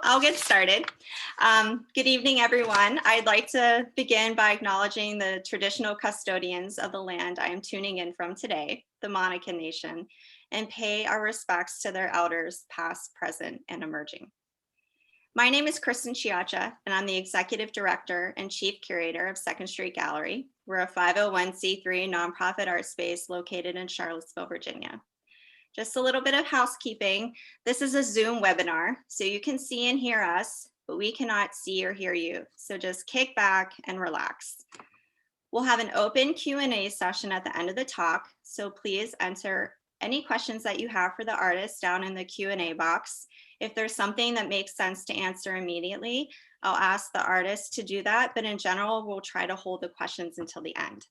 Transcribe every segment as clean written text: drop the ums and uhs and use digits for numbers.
I'll get started. Good evening, everyone. I'd like to begin by acknowledging the traditional custodians of the land I am tuning in from today, the Monacan Nation, and pay our respects to their elders, past, present, and emerging. My name is Kristen Chiacha, and I'm the Executive Director and Chief Curator of Second Street Gallery. We're a 501c3 nonprofit art space located in Charlottesville, Virginia. Just a little bit of housekeeping. This is a Zoom webinar, so you can see and hear us, but we cannot see or hear you. So just kick back and relax. We'll have an open Q&A session at the end of the talk, so please enter any questions that you have for the artists down in the Q&A box. If there's something that makes sense to answer immediately, I'll ask the artist to do that, but in general, we'll try to hold the questions until the end.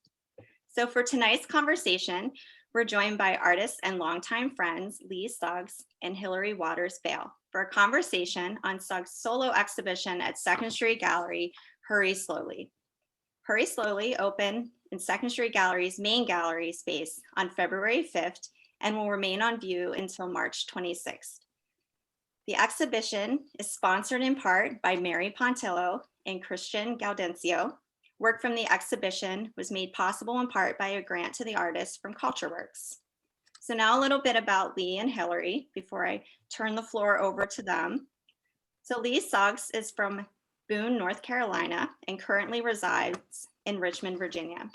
So for tonight's conversation, we're joined by artists and longtime friends, Leigh Suggs and Hillary Waters-Bale, for a conversation on Suggs' solo exhibition at Second Street Gallery, Hurry Slowly. Hurry Slowly opened in Second Street Gallery's main gallery space on February 5th and will remain on view until March 26th. The exhibition is sponsored in part by Mary Pontillo and Christian Gaudencio. Work from the exhibition was made possible in part by a grant to the artist from CultureWorks. So now a little bit about Leigh and Hillary before I turn the floor over to them. So Leigh Suggs is from Boone, North Carolina, and currently resides in Richmond, Virginia.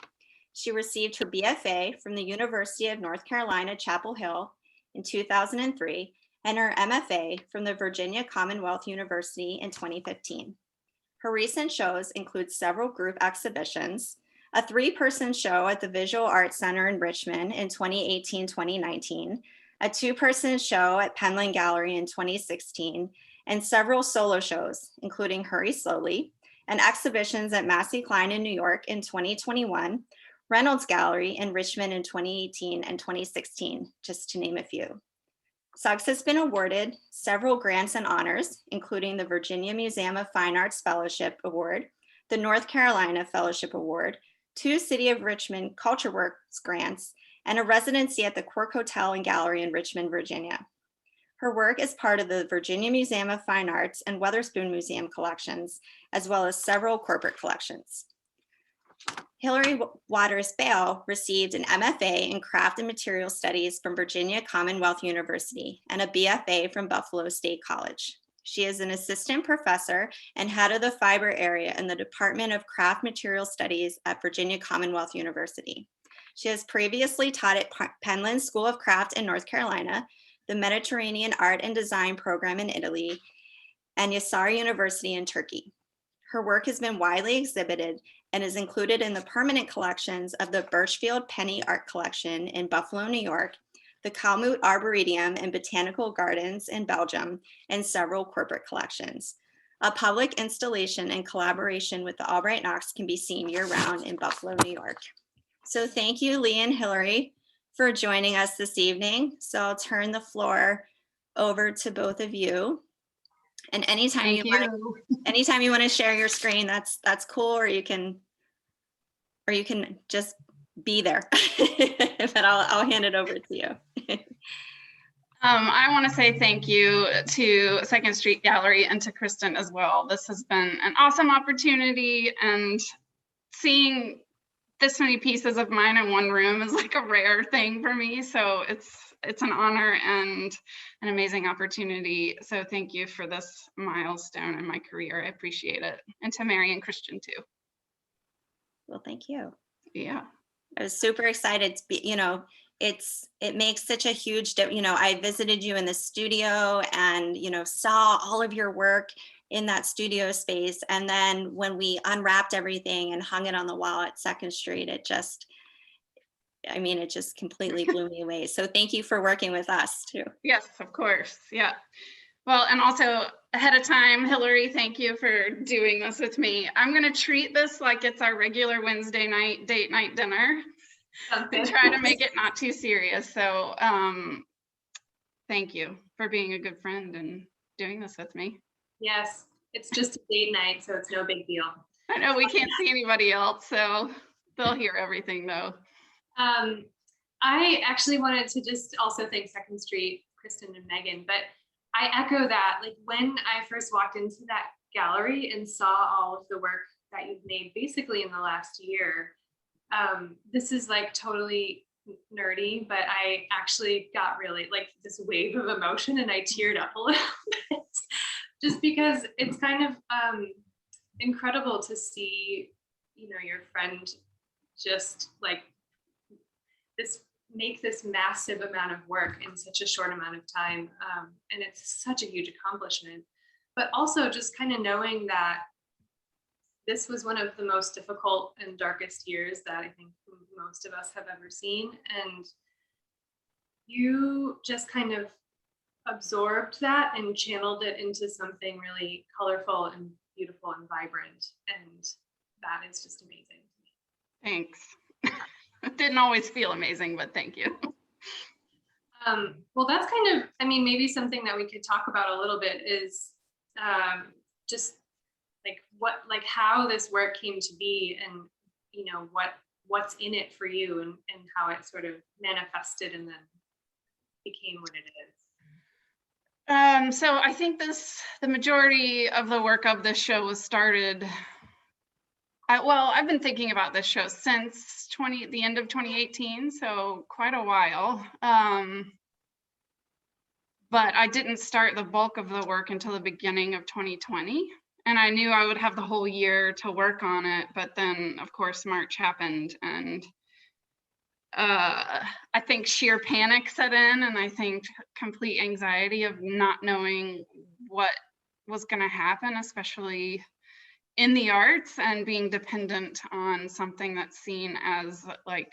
She received her BFA from the University of North Carolina, Chapel Hill in 2003, and her MFA from the Virginia Commonwealth University in 2015. Her recent shows include several group exhibitions, a 3-person show at the Visual Arts Center in Richmond in 2018-2019, a 2-person show at Penland Gallery in 2016, and several solo shows, including Hurry Slowly, and exhibitions at Massey Klein in New York in 2021, Reynolds Gallery in Richmond in 2018 and 2016, just to name a few. Suggs has been awarded several grants and honors, including the Virginia Museum of Fine Arts Fellowship Award, the North Carolina Fellowship Award, 2 City of Richmond CultureWorks grants, and a residency at the Quirk Hotel and Gallery in Richmond, Virginia. Her work is part of the Virginia Museum of Fine Arts and Weatherspoon Museum collections, as well as several corporate collections. Hillary Waters-Bale received an MFA in Craft and Material Studies from Virginia Commonwealth University and a BFA from Buffalo State College. She is an assistant professor and head of the fiber area in the Department of Craft Material Studies at Virginia Commonwealth University. She has previously taught at Penland School of Craft in North Carolina, the Mediterranean Art and Design Program in Italy, and Yasar University in Turkey. Her work has been widely exhibited and is included in the permanent collections of the Birchfield Penny Art Collection in Buffalo, New York, the Kalmut Arboretum and Botanical Gardens in Belgium, and several corporate collections. A public installation in collaboration with the Albright Knox can be seen year-round in Buffalo, New York. So thank you, Leigh and Hillary, for joining us this evening. So I'll turn the floor over to both of you. And anytime you want to share your screen, that's cool, or you can just be there. But I'll hand it over to you. I want to say thank you to Second Street Gallery and to Kristen as well. This has been an awesome opportunity, and seeing this many pieces of mine in one room is like a rare thing for me. So it's an honor and an amazing opportunity. So thank you for this milestone in my career. I appreciate it. And to Mary and Christian too. Well, thank you. Yeah. I was super excited to be, it makes such a huge, I visited you in the studio and, saw all of your work in that studio space. And then when we unwrapped everything and hung it on the wall at Second Street, it just completely blew me away. So thank you for working with us too. Yes, of course. Yeah. Well, and also ahead of time, Hillary, thank you for doing this with me. I'm going to treat this like it's our regular Wednesday night date night dinner and try to make it not too serious. So thank you for being a good friend and doing this with me. Yes, it's just a date night, so it's no big deal. I know we can't see anybody else, so they'll hear everything though. I actually wanted to just also thank Second Street, Kristen and Megan, but I echo that. Like when I first walked into that gallery and saw all of the work that you've made basically in the last year, this is like totally nerdy, but I actually got really like this wave of emotion and I teared up a little bit just because it's kind of incredible to see, you know, your friend just like this make this massive amount of work in such a short amount of time. And it's such a huge accomplishment, but also just kind of knowing that this was one of the most difficult and darkest years that I think most of us have ever seen. And you just kind of absorbed that and channeled it into something really colorful and beautiful and vibrant. And that is just amazing to me. Thanks. It didn't always feel amazing, but thank you. Well, that's kind of, I mean, maybe something that we could talk about a little bit is just like how this work came to be, and you know what's in it for you, and how it sort of manifested and then became what it is. So I think the majority of the work of this show was started. I've been thinking about this show since the end of 2018, so quite a while. But I didn't start the bulk of the work until the beginning of 2020. And I knew I would have the whole year to work on it. But then, of course, March happened. And I think sheer panic set in. And I think complete anxiety of not knowing what was going to happen, especially in the arts, and being dependent on something that's seen as like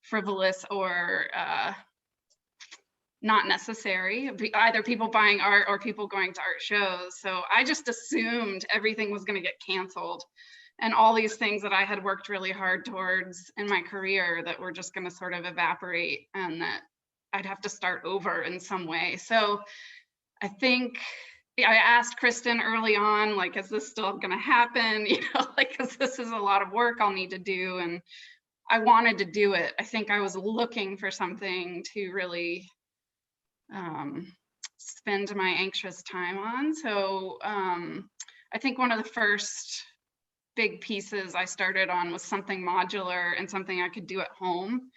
frivolous or not necessary, either people buying art or people going to art shows. So I just assumed everything was going to get canceled, and all these things that I had worked really hard towards in my career that were just going to sort of evaporate, and that I'd have to start over in some way. So I think I asked Kristen early on, like, is this still going to happen? You know, like, because this is a lot of work I'll need to do. And I wanted to do it. I think I was looking for something to really spend my anxious time on. So I think one of the first big pieces I started on was something modular and something I could do at home.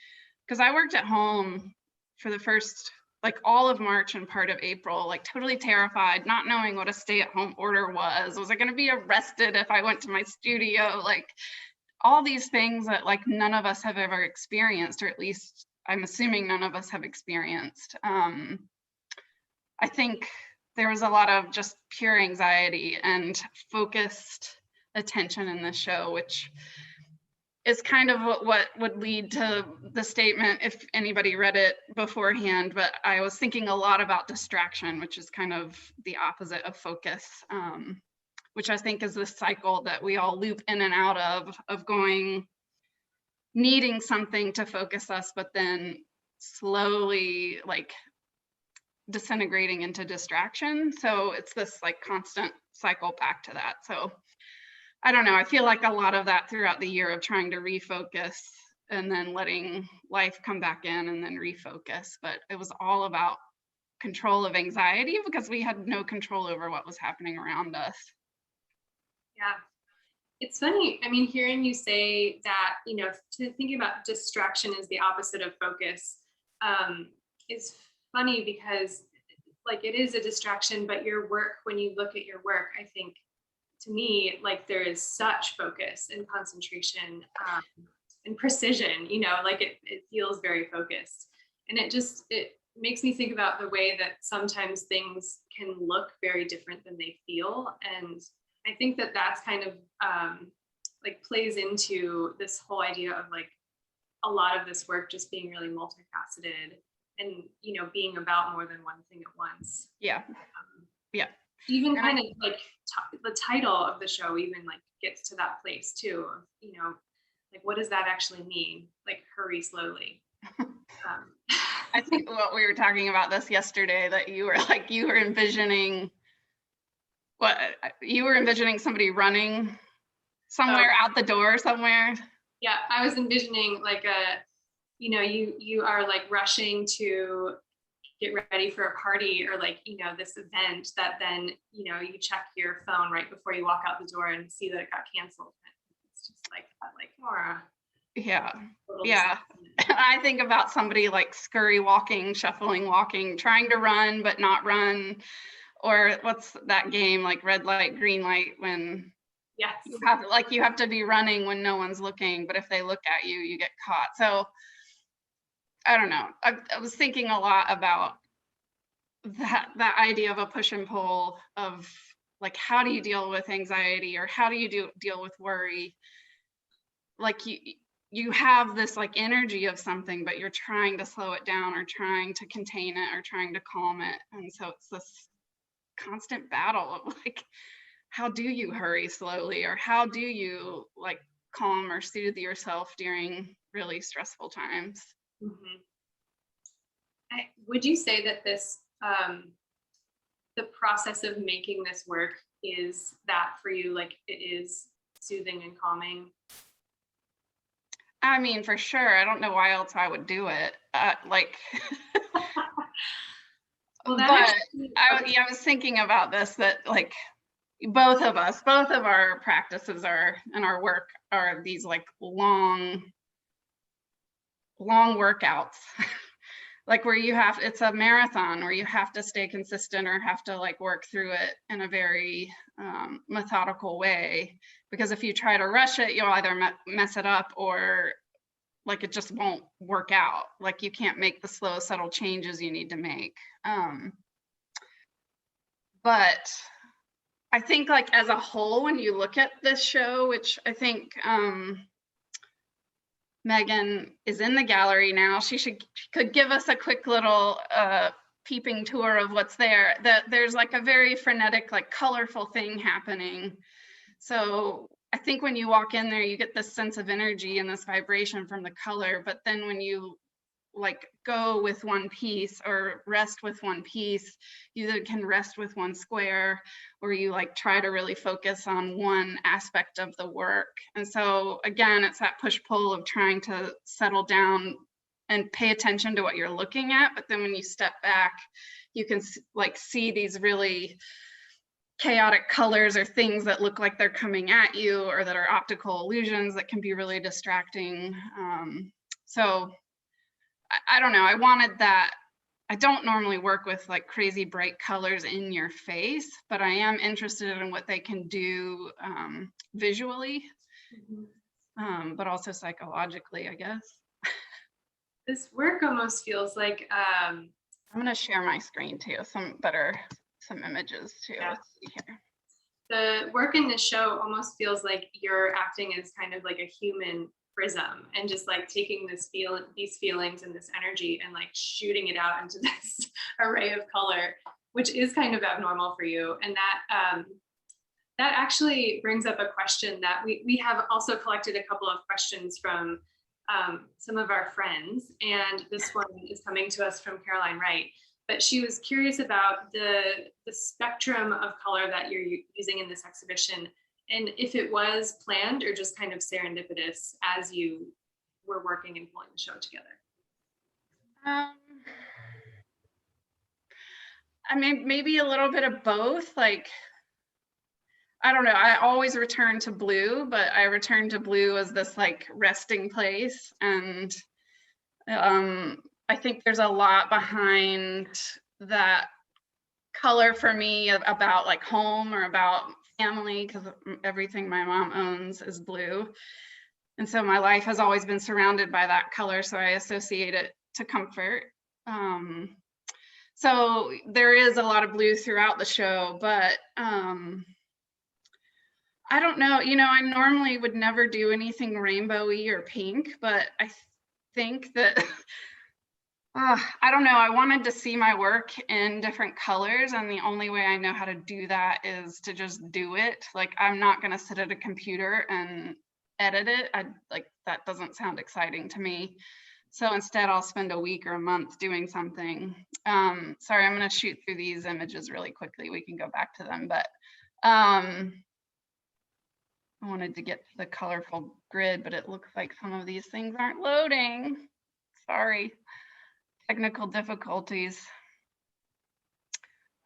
Because I worked at home for the first, like all of March and part of April, like totally terrified, not knowing what a stay-at-home order was. Was I going to be arrested if I went to my studio? Like all these things that like none of us have ever experienced, or at least I'm assuming none of us have experienced. I think there was a lot of just pure anxiety and focused attention in this show, which is kind of what would lead to the statement if anybody read it beforehand. But I was thinking a lot about distraction, which is kind of the opposite of focus, which I think is this cycle that we all loop in and out of going, needing something to focus us, but then slowly like disintegrating into distraction. So it's this like constant cycle back to that. So I don't know, I feel like a lot of that throughout the year of trying to refocus and then letting life come back in and then refocus. But it was all about control of anxiety because we had no control over what was happening around us. Yeah. It's funny, I mean, hearing you say that, you know, thinking about distraction is the opposite of focus is funny because like it is a distraction, but your work, when you look at your work, I think to me, like there is such focus and concentration and precision, you know, like it feels very focused. And it makes me think about the way that sometimes things can look very different than they feel. And I think that that's kind of like plays into this whole idea of like a lot of this work just being really multifaceted and, you know, being about more than one thing at once. Yeah. Yeah. Even kind of like the title of the show even like gets to that place too. Of, you know, like what does that actually mean? Like hurry slowly. I think what we were talking about this yesterday, that you were envisioning somebody running somewhere out the door somewhere. Yeah, I was envisioning like you know, you are like rushing to get ready for a party or like, you know, this event that then, you know, you check your phone right before you walk out the door and see that it got canceled. It's just like that, like, Laura. Yeah. Yeah. I think about somebody like scurry walking, shuffling walking, trying to run, but not run. Or what's that game, like red light, green light, when Yes. you have to be running when no one's looking, but if they look at you, you get caught. So I don't know. I was thinking a lot about that idea of a push and pull of like, how do you deal with anxiety, or how do you deal with worry? Like you have this like energy of something, but you're trying to slow it down or trying to contain it or trying to calm it. And so it's this constant battle of like, how do you hurry slowly, or how do you like calm or soothe yourself during really stressful times? Mm-hmm. Would you say that this, the process of making this work, is that for you, like it is soothing and calming? I mean, for sure. I don't know why else I would do it. Like, Well, but I was thinking about this, that like both of our practices are and our work are these like long workouts. Like where it's a marathon where you have to stay consistent or have to like work through it in a very methodical way, because if you try to rush it, you'll either mess it up or like it just won't work out. Like you can't make the slow, subtle changes you need to make. But I think like as a whole, when you look at this show, which I think Megan is in the gallery now, she could give us a quick little peeping tour of what's there. That there's like a very frenetic, like colorful thing happening. So I think when you walk in there, you get this sense of energy and this vibration from the color. But then when you like go with one piece or rest with one piece, you either can rest with one square, or you like try to really focus on one aspect of the work. And so again, it's that push-pull of trying to settle down and pay attention to what you're looking at. But then when you step back, you can like see these really chaotic colors or things that look like they're coming at you, or that are optical illusions that can be really distracting. So I don't know, I wanted that. I don't normally work with like crazy bright colors in your face, but I am interested in what they can do visually, but also psychologically, I guess. This work almost feels like I'm going to share my screen too, some images too. Yeah. Let's see here. The work in this show almost feels like you're acting as kind of like a human prism, and just like taking these feelings and this energy and like shooting it out into this array of color, which is kind of abnormal for you. And that actually brings up a question that we have also collected a couple of questions from some of our friends, and this one is coming to us from Caroline Wright. But she was curious about the spectrum of color that you're using in this exhibition, and if it was planned or just kind of serendipitous as you were working and pulling the show together. I mean, maybe a little bit of both. Like, I don't know, I always return to blue, but I return to blue as this like resting place. And I think there's a lot behind that color for me about like home or about family, because everything my mom owns is blue. And so my life has always been surrounded by that color, so I associate it to comfort. So there is a lot of blue throughout the show, but I don't know, you know, I normally would never do anything rainbowy or pink, but I think that I don't know, I wanted to see my work in different colors, and the only way I know how to do that is to just do it. Like, I'm not going to sit at a computer and edit it. That doesn't sound exciting to me. So instead, I'll spend a week or a month doing something. Sorry, I'm going to shoot through these images really quickly. We can go back to them, but I wanted to get to the colorful grid, but it looks like some of these things aren't loading. Sorry. Technical difficulties.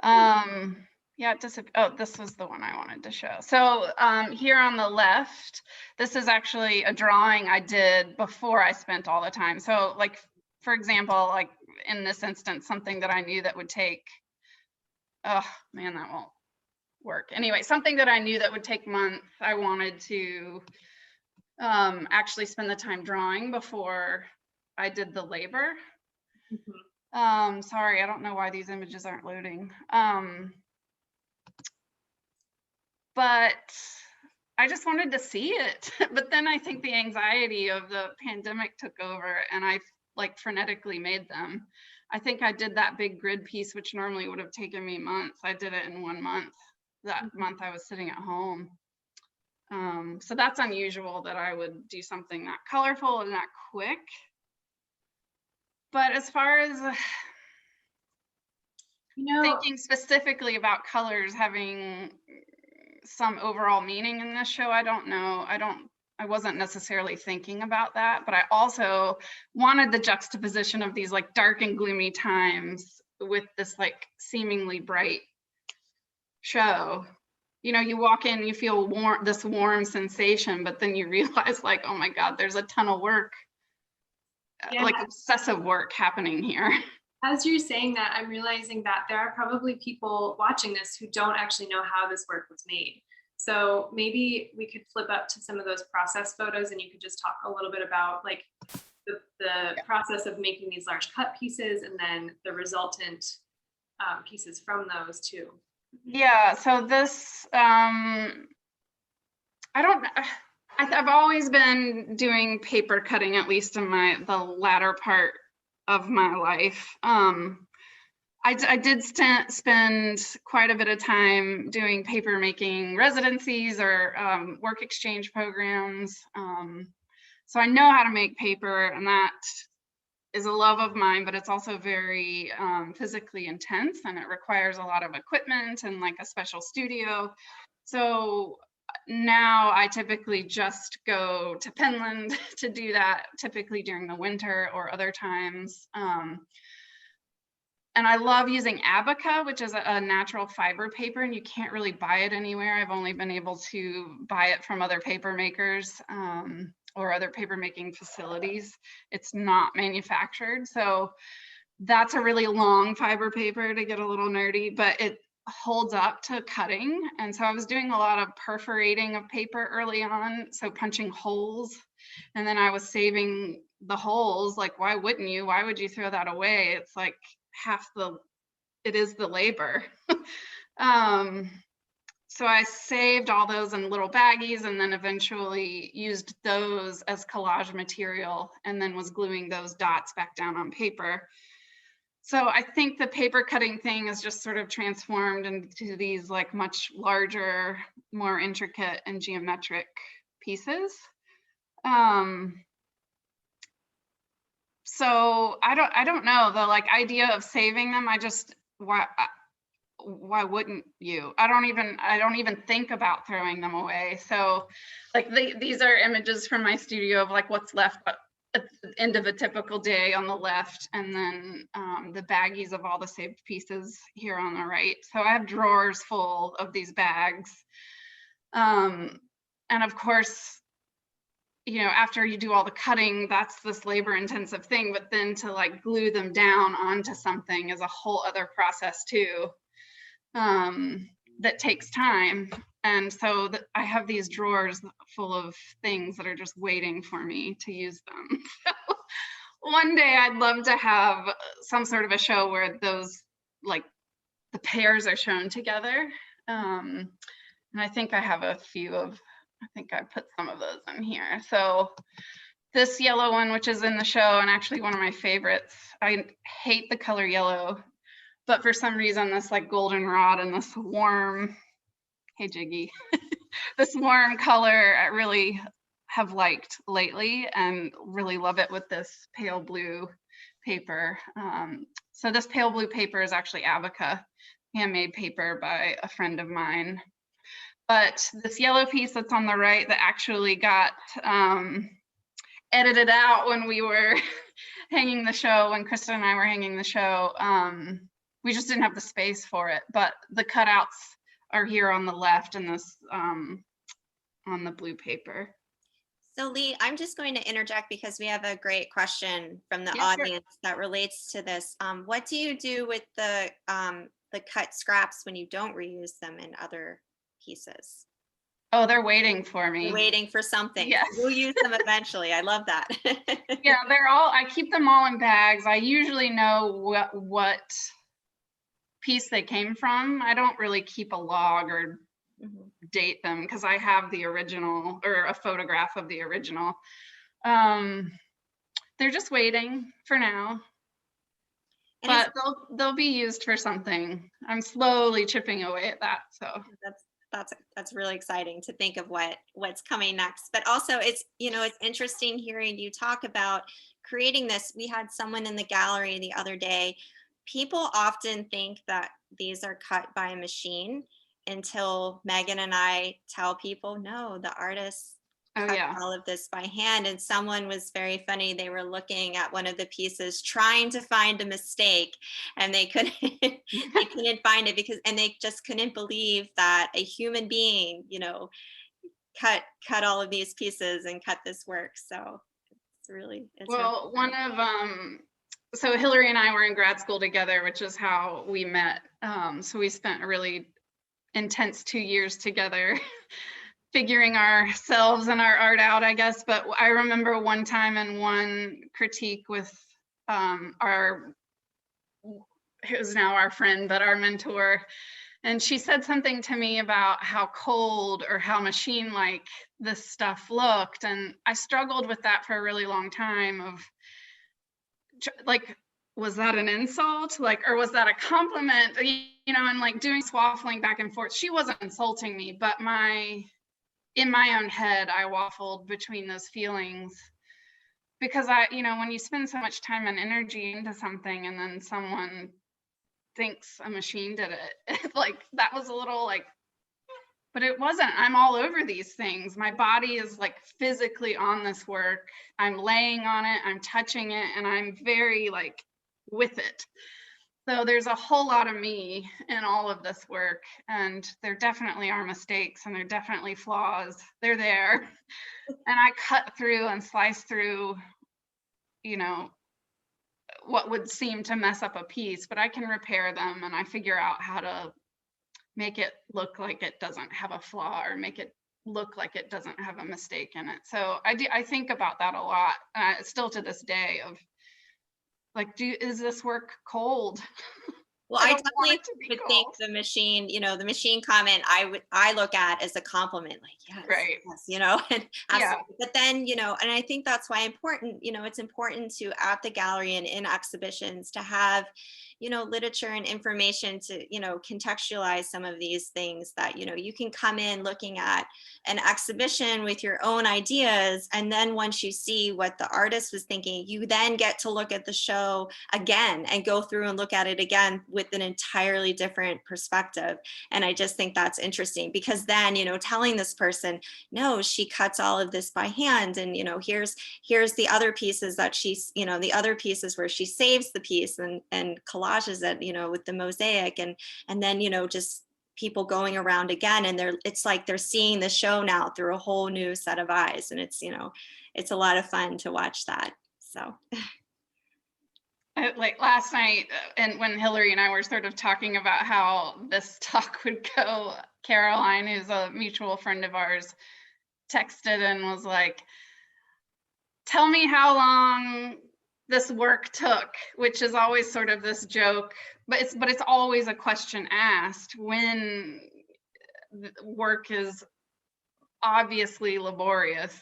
Yeah, oh, this was the one I wanted to show. So here on the left, this is actually a drawing I did before I spent all the time. So like, for example, like in this instance, something that I knew that would take, oh man, that won't work. Anyway, something that I knew that would take months, I wanted to actually spend the time drawing before I did the labor. Sorry, I don't know why these images aren't loading. But I just wanted to see it. But then I think the anxiety of the pandemic took over and I like frenetically made them. I think I did that big grid piece, which normally would have taken me months. I did it in 1 month. That month I was sitting at home. So that's unusual that I would do something that colorful and that quick. But as far as thinking specifically about colors having some overall meaning in this show, I don't know. I wasn't necessarily thinking about that, but I also wanted the juxtaposition of these like dark and gloomy times with this like seemingly bright show. You know, you walk in, you feel warm, this warm sensation, but then you realize like, oh my God, there's a ton of work, like obsessive work happening here. As you're saying that, I'm realizing that there are probably people watching this who don't actually know how this work was made. So maybe we could flip up to some of those process photos and you could just talk a little bit about like the process of making these large cut pieces and then the resultant pieces from those too. Yeah, so this, I've always been doing paper cutting, at least in the latter part of my life. I did spend quite a bit of time doing paper making residencies or work exchange programs. So I know how to make paper, and that is a love of mine, but it's also very physically intense and it requires a lot of equipment and like a special studio. So now I typically just go to Finland to do that, typically during the winter or other times. And I love using Abaca, which is a natural fiber paper, and you can't really buy it anywhere. I've only been able to buy it from other paper makers or other paper making facilities. It's not manufactured. So that's a really long fiber paper, to get a little nerdy, but it holds up to cutting. And so I was doing a lot of perforating of paper early on, so punching holes. And then I was saving the holes. Like, why wouldn't you? Why would you throw that away? It's like it is the labor. So I saved all those in little baggies and then eventually used those as collage material and then was gluing those dots back down on paper. So I think the paper cutting thing is just sort of transformed into these like much larger, more intricate and geometric pieces. So I don't know, the like idea of saving them, why wouldn't you? I don't even think about throwing them away. So like these are images from my studio of like what's left at the end of a typical day on the left, and then the baggies of all the saved pieces here on the right. So I have drawers full of these bags. And of course, you know, after you do all the cutting, that's this labor intensive thing, but then to like glue them down onto something is a whole other process too, that takes time. And so I have these drawers full of things that are just waiting for me to use them. So one day I'd love to have some sort of a show where those, like the pairs are shown together. And I think I have a few of, I think I put some of those in here. So this yellow one, which is in the show and actually one of my favorites, I hate the color yellow, but for some reason this like goldenrod and this warm, hey Jiggy, this warm color I really have liked lately and really love it with this pale blue paper. So this pale blue paper is actually Abaca, handmade paper by a friend of mine. But this yellow piece that's on the right that actually got edited out when we were hanging the show, when Krista and I were hanging the show, we just didn't have the space for it. But the cutouts are here on the left in this, on the blue paper. So Leigh, I'm just going to interject because we have a great question from the Yeah, sure. audience that relates to this. What do you do with the cut scraps when you don't reuse them in other pieces? Oh, they're waiting for me. You're waiting for something. Yes. You'll use them eventually. I love that. Yeah, I keep them all in bags. I usually know what piece they came from. I don't really keep a log or date them because I have the original or a photograph of the original. They're just waiting for now. And But they'll be used for something. I'm slowly chipping away at that. So that's really exciting to think of what's coming next. But also it's interesting hearing you talk about creating this. We had someone in the gallery the other day. People often think that these are cut by a machine until Megan and I tell people, no, the artist cut all of this by hand. And someone was very funny. They were looking at one of the pieces, trying to find a mistake, and they couldn't they couldn't find it and they just couldn't believe that a human being, cut all of these pieces and cut this work. So well, one of so Hillary and I were in grad school together, which is how we met. So we spent a really intense 2 years together figuring ourselves and our art out, I guess. But I remember one time in one critique with who's now our friend, but our mentor, and she said something to me about how cold or how machine-like this stuff looked. And I struggled with that for a really long time of like, was that an insult? Like, or was that a compliment? And like doing swaffling back and forth. She wasn't insulting me, but in my own head, I waffled between those feelings because when you spend so much time and energy into something and then someone thinks a machine did it, like that was a little like, but it wasn't. I'm all over these things. My body is like physically on this work. I'm laying on it, I'm touching it, and I'm very like with it. So there's a whole lot of me in all of this work, and there definitely are mistakes and there are definitely flaws. They're there. And I cut through and slice through, what would seem to mess up a piece, but I can repair them and I figure out how to make it look like it doesn't have a flaw or make it look like it doesn't have a mistake in it. So I think about that a lot, still to this day, of like, is this work cold? Well, I definitely would think the machine, the machine comment I look at as a compliment, like, yes, right. Yes, and absolutely. But then, and I think that's why it's important to, at the gallery and in exhibitions, to have, literature and information to, contextualize some of these things that, you can come in looking at an exhibition with your own ideas. And then once you see what the artist was thinking, you then get to look at the show again and go through and look at it again with an entirely different perspective. And I just think that's interesting because then, telling this person, no, she cuts all of this by hand. And, here's the other pieces that she's, the other pieces where she saves the piece and collages it, with the mosaic and then, just people going around again. And it's like they're seeing the show now through a whole new set of eyes. And it's, it's a lot of fun to watch that. So. Like last night, and when Hillary and I were sort of talking about how this talk would go, Caroline, who's a mutual friend of ours, texted and was like, tell me how long this work took, which is always sort of this joke, but it's always a question asked when work is obviously laborious.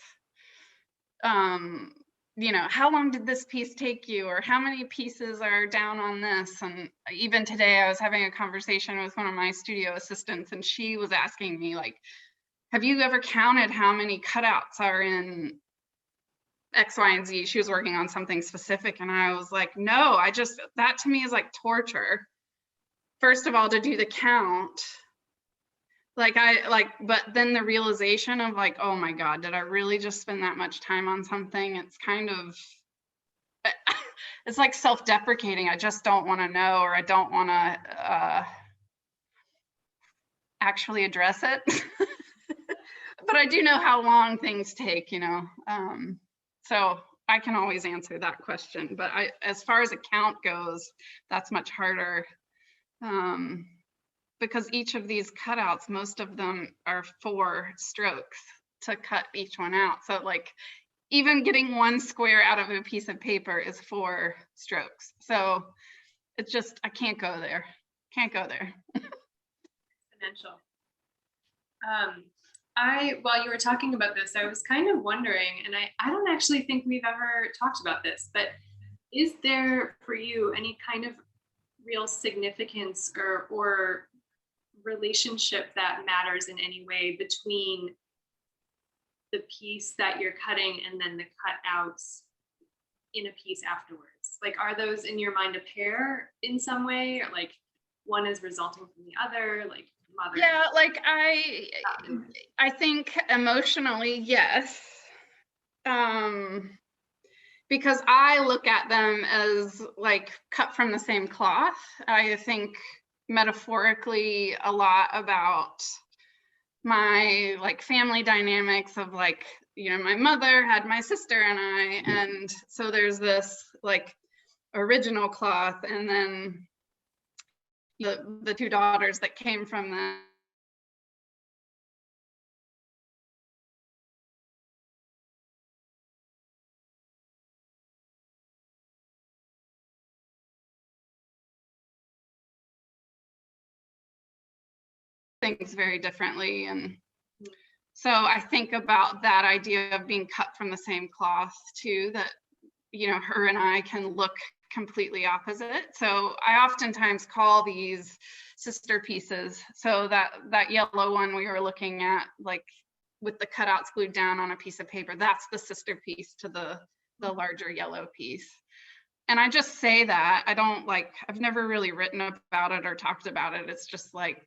How long did this piece take you, or how many pieces are down on this? And even today I was having a conversation with one of my studio assistants, and she was asking me, like, have you ever counted how many cutouts are in X, Y, and Z? She was working on something specific, and I was like, no, that to me is like torture. First of all, to do the count, but then the realization of like, oh my God, did I really just spend that much time on something? It's kind of, it's like self-deprecating. I just don't want to know, or I don't want to actually address it. But I do know how long things take, you know. So I can always answer that question. But as far as a count goes, that's much harder. Because each of these cutouts, most of them are 4 strokes to cut each one out. So like even getting 1 square out of a piece of paper is 4 strokes. So it's just, I can't go there. Can't go there. Exponential. While you were talking about this, I was kind of wondering, and I don't actually think we've ever talked about this, but is there for you any kind of real significance or relationship that matters in any way between the piece that you're cutting and then the cutouts in a piece afterwards? Like, are those in your mind a pair in some way, or like one is resulting from the other, like mother? Yeah, like I think emotionally, yes. Because I look at them as like cut from the same cloth. I think metaphorically a lot about my like family dynamics of like, you know, my mother had my sister and I, and so there's this like original cloth, and then the 2 daughters that came from that. Things very differently. And so I think about that idea of being cut from the same cloth too, that, you know, her and I can look completely opposite. So I oftentimes call these sister pieces. So that yellow one we were looking at, like with the cutouts glued down on a piece of paper, that's the sister piece to the larger yellow piece. And I just say that. I don't like, I've never really written about it or talked about it. It's just like,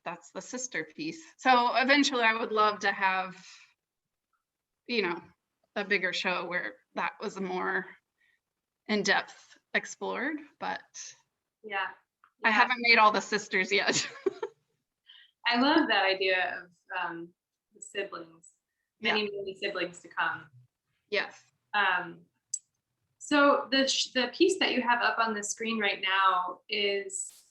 that's the sister piece. So eventually I would love to have, you know, a bigger show where that was more in-depth explored, but Yeah. I haven't made all the sisters yet. I love that idea of the siblings, many siblings to come. Yes. So the piece that you have up on the screen right now is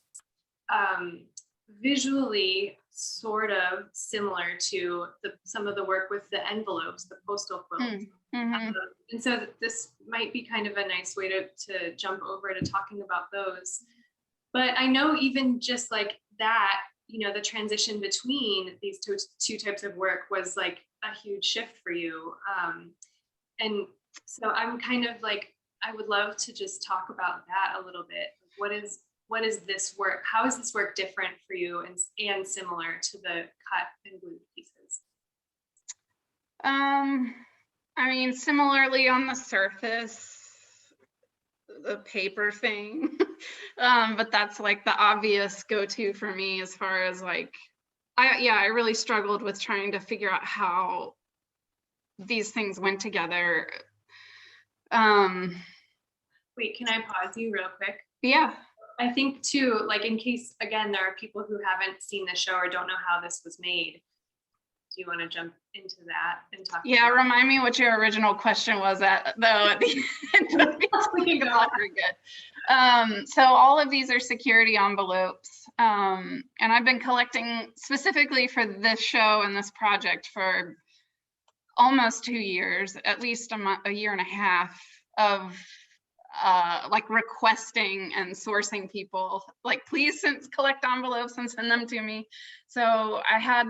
visually sort of similar to some of the work with the envelopes, the postal quilt. And so this might be kind of a nice way to jump over to talking about those. But I know even just like that, you know, the transition between these two types of work was like a huge shift for you. And so I'm kind of like, I would love to just talk about that a little bit. What is this work? How is this work different for you and similar to the cut and glued pieces? I mean, similarly on the surface, the paper thing, but that's like the obvious go-to for me as far as like, I really struggled with trying to figure out how these things went together. Wait, can I pause you real quick? Yeah. I think too, like in case, again, there are people who haven't seen the show or don't know how this was made. Do you want to jump into that and talk? Yeah, remind me what your original question was at the end. So all of these are security envelopes. And I've been collecting specifically for this show and this project for almost 2 years, at least a year and a half of like requesting and sourcing people, like, please collect envelopes and send them to me. So I had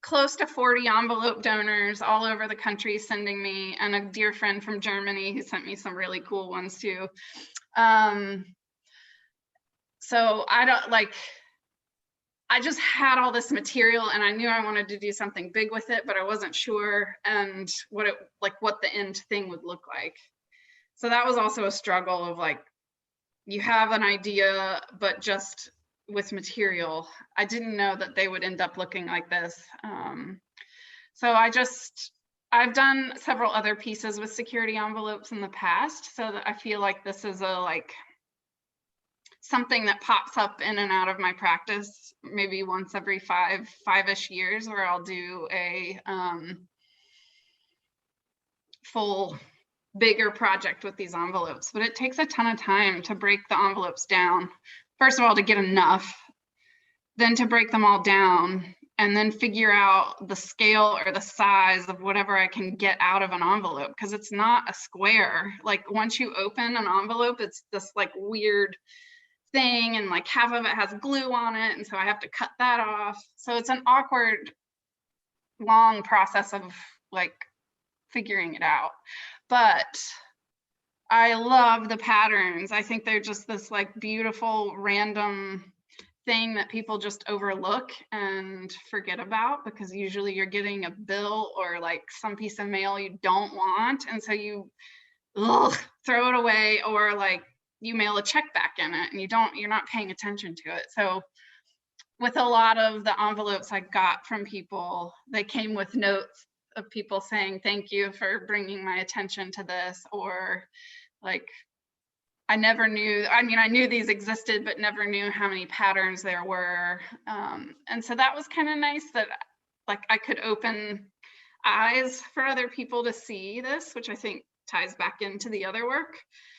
close to 40 envelope donors all over the country sending me, and a dear friend from Germany who sent me some really cool ones too. So I just had all this material and I knew I wanted to do something big with it, but I wasn't sure and what the end thing would look like. So that was also a struggle of like, you have an idea, but just with material, I didn't know that they would end up looking like this. So I I've done several other pieces with security envelopes in the past, so that I feel like this is a something that pops up in and out of my practice maybe once every five-ish years, where I'll do a full bigger project with these envelopes. But it takes a ton of time to break the envelopes down. First of all, to get enough, then to break them all down, and then figure out the scale or the size of whatever I can get out of an envelope, because it's not a square. Like once you open an envelope, it's this like weird thing, and like half of it has glue on it, and so I have to cut that off. So it's an awkward, long process of like figuring it out. But I love the patterns. I think they're just this like beautiful random thing that people just overlook and forget about, because usually you're getting a bill or like some piece of mail you don't want, and so you throw it away, or like you mail a check back in it and you're not paying attention to it. So with a lot of the envelopes I got from people, they came with notes of people saying, thank you for bringing my attention to this, or like, I never knew, I mean, I knew these existed, but never knew how many patterns there were. And so that was kind of nice, that like I could open eyes for other people to see this, which I think ties back into the other work.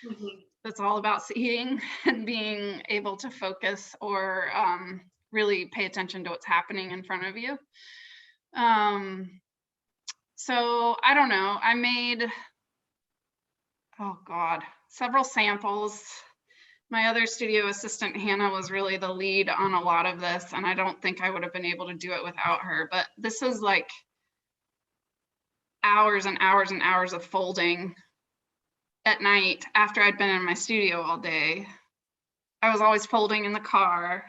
Mm-hmm. That's all about seeing and being able to focus, or really pay attention to what's happening in front of you. So I don't know, I made, oh God, several samples. My other studio assistant, Hannah, was really the lead on a lot of this, and I don't think I would have been able to do it without her. But this is like hours and hours and hours of folding at night after I'd been in my studio all day. I was always folding in the car.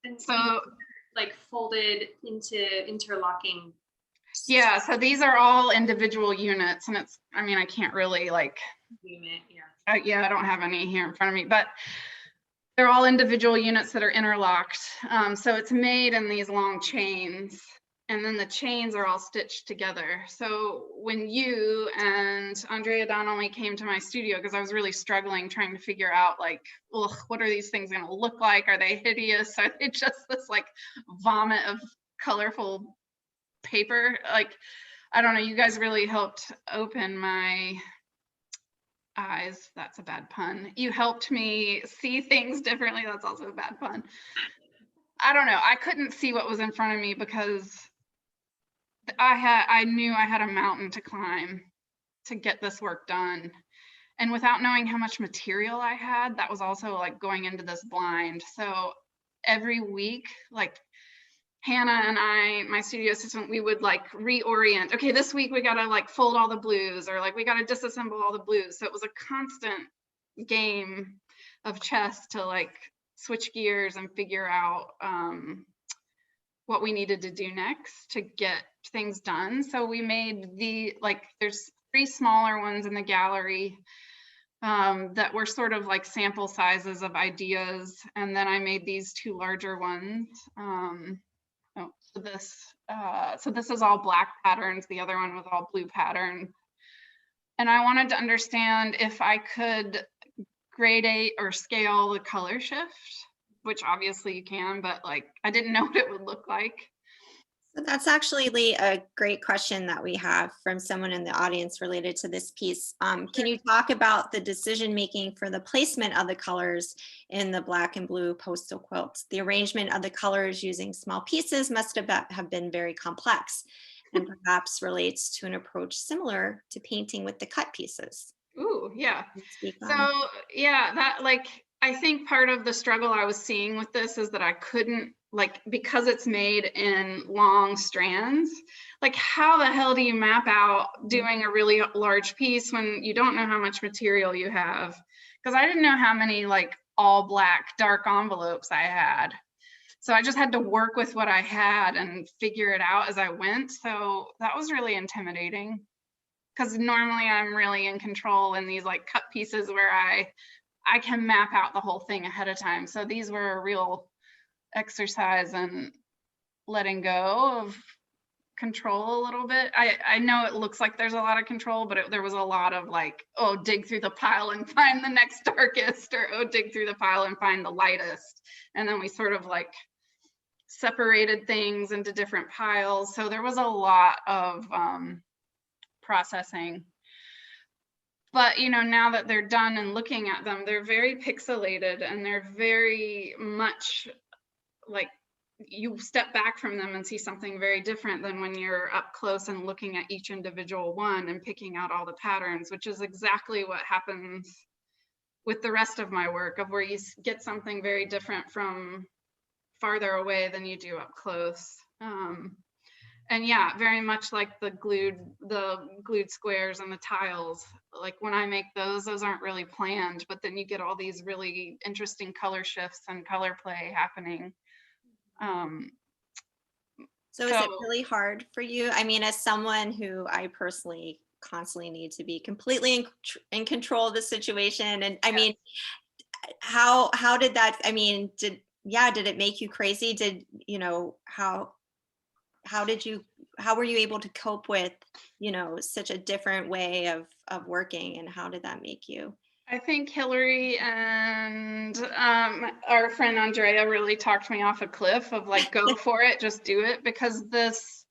And So like folded into interlocking. yeah, so these are all individual units, and it's, I mean, I can't really like, Unit, yeah. I don't have any here in front of me, but they're all individual units that are interlocked. So it's made in these long chains, and then the chains are all stitched together. So when you and Andrea Donnelly came to my studio, because I was really struggling trying to figure out like, ugh, what are these things going to look like? Are they hideous? Are they just this like vomit of colorful paper? Like, I don't know, you guys really helped open my eyes. That's a bad pun. You helped me see things differently. That's also a bad pun. I don't know, I couldn't see what was in front of me, because I knew I had a mountain to climb to get this work done. And without knowing how much material I had, that was also like going into this blind. So every week, like Hannah and I, my studio assistant, we would like reorient. Okay, this week we gotta like fold all the blues, or like we gotta disassemble all the blues. So it was a constant game of chess to like switch gears and figure out what we needed to do next to get things done. So we made the, like, there's 3 smaller ones in the gallery that were sort of like sample sizes of ideas. And then I made these 2 larger ones. So this is all black patterns. The other one was all blue pattern. And I wanted to understand if I could gradate or scale the color shift, which obviously you can, but like, I didn't know what it would look like. So that's actually, Leigh, a great question that we have from someone in the audience related to this piece. Can you talk about the decision-making for the placement of the colors in the black and blue postal quilts? The arrangement of the colors using small pieces must have been very complex, and perhaps relates to an approach similar to painting with the cut pieces. Ooh, yeah. So yeah, that, like, I think part of the struggle I was seeing with this is that I couldn't, like, because it's made in long strands, like, how the hell do you map out doing a really large piece when you don't know how much material you have? Because I didn't know how many like all black dark envelopes I had. So I just had to work with what I had and figure it out as I went. So that was really intimidating, because normally I'm really in control in these like cut pieces where I can map out the whole thing ahead of time. So these were a real exercise in letting go of control a little bit. I know it looks like there's a lot of control, but there was a lot of like, oh, dig through the pile and find the next darkest, or oh, dig through the pile and find the lightest. And then we sort of like separated things into different piles. So there was a lot of processing. But, you know, now that they're done and looking at them, they're very pixelated, and they're very much like, you step back from them and see something very different than when you're up close and looking at each individual one and picking out all the patterns, which is exactly what happens with the rest of my work, of where you get something very different from farther away than you do up close. And yeah, very much like the glued squares and the tiles. Like when I make those aren't really planned, but then you get all these really interesting color shifts and color play happening. So is it really hard for you? I mean, as someone who I personally constantly need to be completely in control of the situation, and I mean, how did that, I mean, did it make you crazy? Did, you know, how were you able to cope with, you know, such a different way of working, and how did that make you? I think Hillary and our friend Andrea really talked me off a cliff of like, go for it, just do it, because this,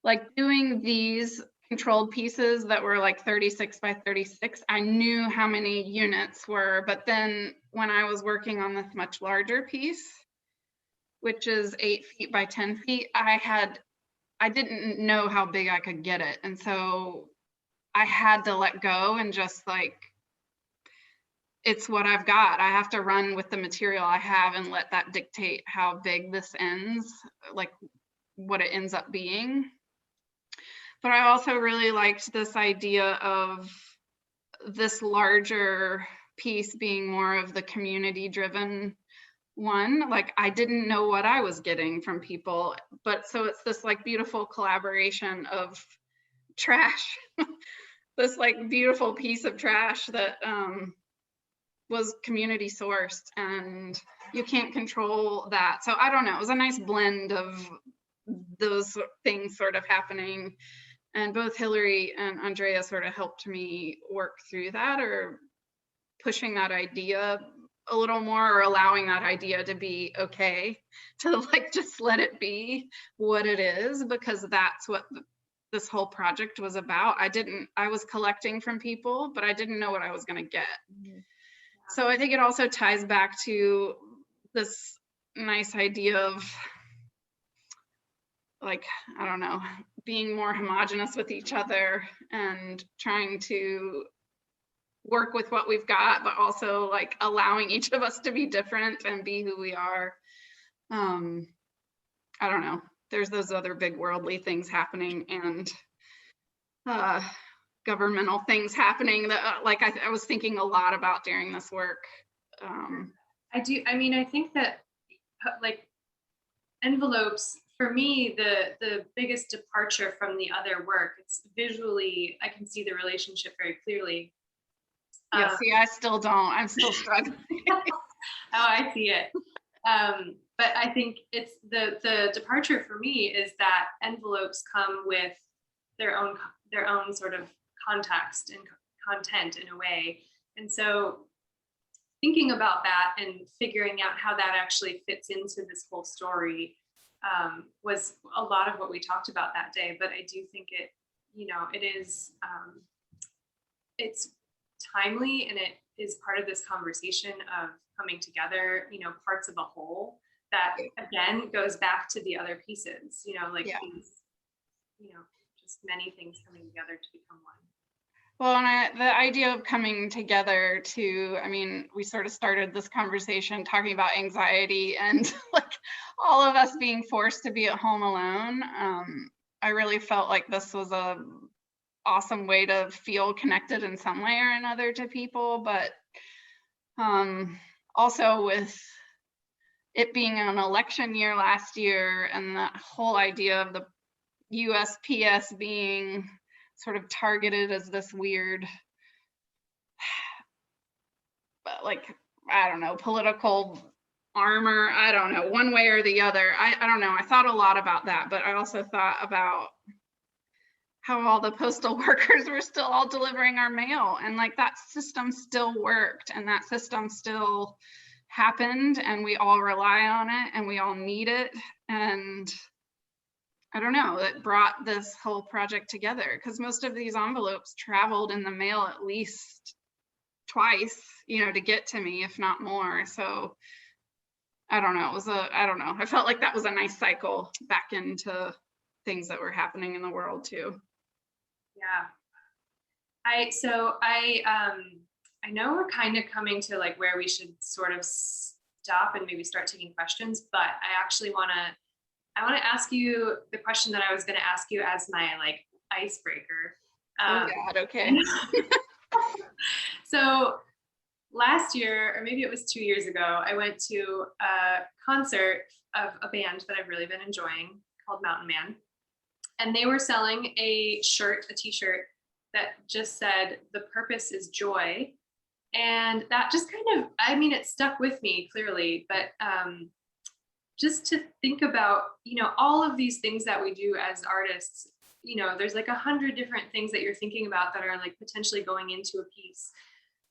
like doing these controlled pieces that were like 36 by 36, I knew how many units were, but then when I was working on this much larger piece, which is 8 feet by 10 feet, I didn't know how big I could get it. And so I had to let go and just like, it's what I've got. I have to run with the material I have and let that dictate how big this ends, like what it ends up being. But I also really liked this idea of this larger piece being more of the community driven one. Like I didn't know what I was getting from people, but so it's this like beautiful collaboration of trash, this like beautiful piece of trash that was community sourced, and you can't control that. So I don't know, it was a nice blend of those things sort of happening. And both Hillary and Andrea sort of helped me work through that, or pushing that idea a little more, or allowing that idea to be okay, to like just let it be what it is, because that's what this whole project was about. I was collecting from people, but I didn't know what I was going to get. Mm-hmm. So I think it also ties back to this nice idea of like, I don't know, being more homogenous with each other and trying to work with what we've got, but also like allowing each of us to be different and be who we are. I don't know, there's those other big worldly things happening, and governmental things happening that like I was thinking a lot about during this work. I think that like envelopes, for me, the biggest departure from the other work, it's visually, I can see the relationship very clearly. Yeah, see, I still don't. I'm still struggling. Oh, I see it. But I think it's the departure for me is that envelopes come with their own sort of context and content in a way. And so thinking about that and figuring out how that actually fits into this whole story was a lot of what we talked about that day. But I do think it, you know, it is, it's timely, and it is part of this conversation of coming together, you know, parts of a whole that again goes back to the other pieces, you know, like these, you know, just many things coming together to become one. Well, and the idea of coming together to, I mean, we sort of started this conversation talking about anxiety and like all of us being forced to be at home alone. I really felt like this was a awesome way to feel connected in some way or another to people, but also with it being an election year last year, and that whole idea of the USPS being sort of targeted as this weird, like, I don't know, political armor. I don't know, one way or the other. I don't know. I thought a lot about that, but I also thought about how all the postal workers were still all delivering our mail, and like that system still worked, and that system still happened, and we all rely on it, and we all need it. And I don't know, it brought this whole project together, because most of these envelopes traveled in the mail at least twice, you know, to get to me, if not more. So I don't know, I don't know. I felt like that was a nice cycle back into things that were happening in the world too. Yeah. I know we're kind of coming to like where we should sort of stop and maybe start taking questions, but I actually want to ask you the question that I was going to ask you as my like icebreaker. Oh God, okay. So last year, or maybe it was 2 years ago, I went to a concert of a band that I've really been enjoying called Mountain Man. And they were selling a t-shirt that just said, "The purpose is joy." And that just kind of, I mean, it stuck with me clearly, but just to think about, you know, all of these things that we do as artists, you know, there's like 100 different things that you're thinking about that are like potentially going into a piece.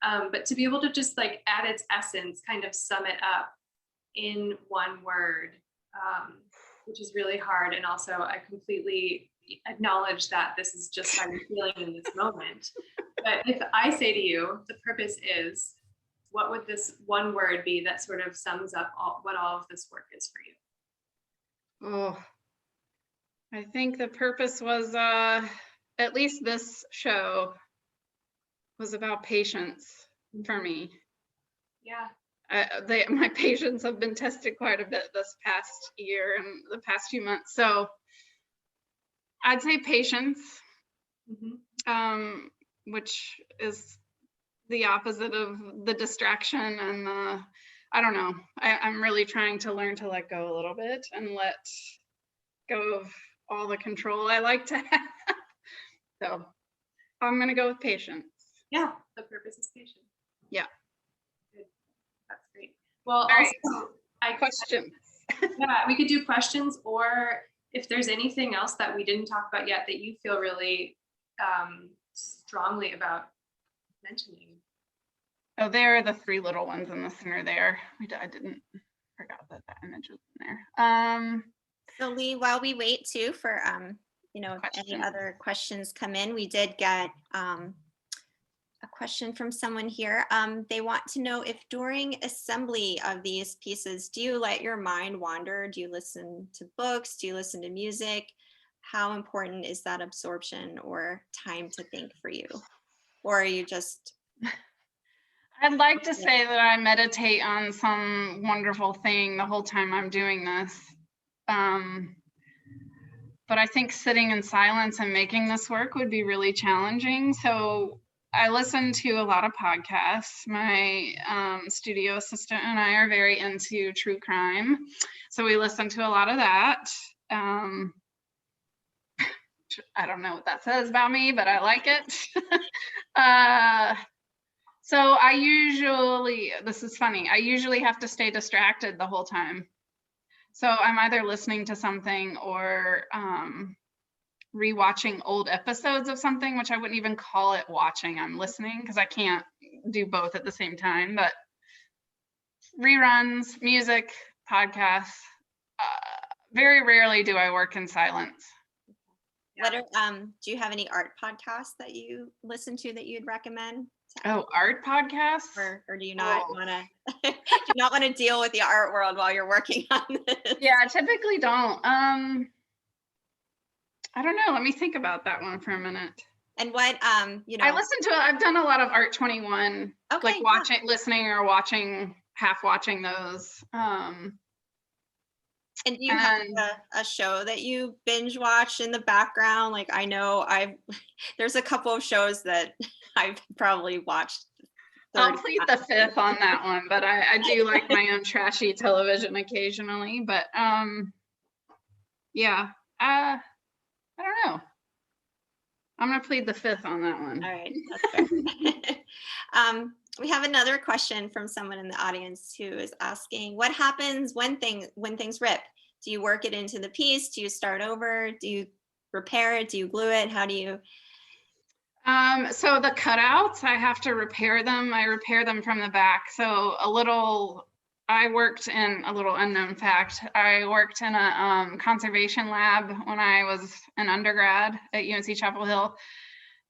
But to be able to just like at its essence, kind of sum it up in one word, which is really hard. And also I completely acknowledge that this is just how I'm feeling in this moment. But if I say to you, the purpose is, what would this one word be that sort of sums up what all of this work is for you? Oh, I think the purpose was, at least this show was about patience for me. Yeah. My patience have been tested quite a bit this past year and the past few months. So I'd say patience, which is the opposite of the distraction and the, I don't know. I'm really trying to learn to let go a little bit and let go of all the control I like to have. So I'm going to go with patience. Yeah, the purpose is patience. Yeah. Good. That's great. Well, All also, questions. Yeah, we could do questions, or if there's anything else that we didn't talk about yet that you feel really strongly about mentioning. Oh, there are the three little ones in the center there. I forgot that image was in there. So Leigh, while we wait too for any Questions. other questions come in, we did get a question from someone here. They want to know if during assembly of these pieces, do you let your mind wander? Do you listen to books? Do you listen to music? How important is that absorption or time to think for you? Or are you just... I'd like to say that I meditate on some wonderful thing the whole time I'm doing this. But I think sitting in silence and making this work would be really challenging. So I listen to a lot of podcasts. My studio assistant and I are very into true crime. So we listen to a lot of that. I don't know what that says about me, but I like it. So I usually, this is funny, I usually have to stay distracted the whole time. So I'm either listening to something or rewatching old episodes of something, which I wouldn't even call it watching. I'm listening because I can't do both at the same time. But reruns, music, podcasts. Very rarely do I work in silence. What are, do you have any art podcasts that you listen to that you'd recommend? Oh, art podcasts? Or do you not want to do you not want to deal with the art world while you're working on this? Yeah, I typically don't. I don't know. Let me think about that one for a minute. And what I listen to, I've done a lot of Art 21, okay, like listening or half watching those. And do you have a show that you binge watch in the background? Like I know there's a couple of shows that I've probably watched. I'll plead the fifth on that one, but I do like my own trashy television occasionally. But yeah, I don't know. I'm gonna plead the fifth on that one. All right, that's fair. We have another question from someone in the audience who is asking, what happens when things rip? Do you work it into the piece? Do you start over? Do you repair it? Do you glue it? How do you? So the cutouts, I have to repair them. I repair them from the back. So I worked in a little unknown fact. I worked in a conservation lab when I was an undergrad at UNC Chapel Hill.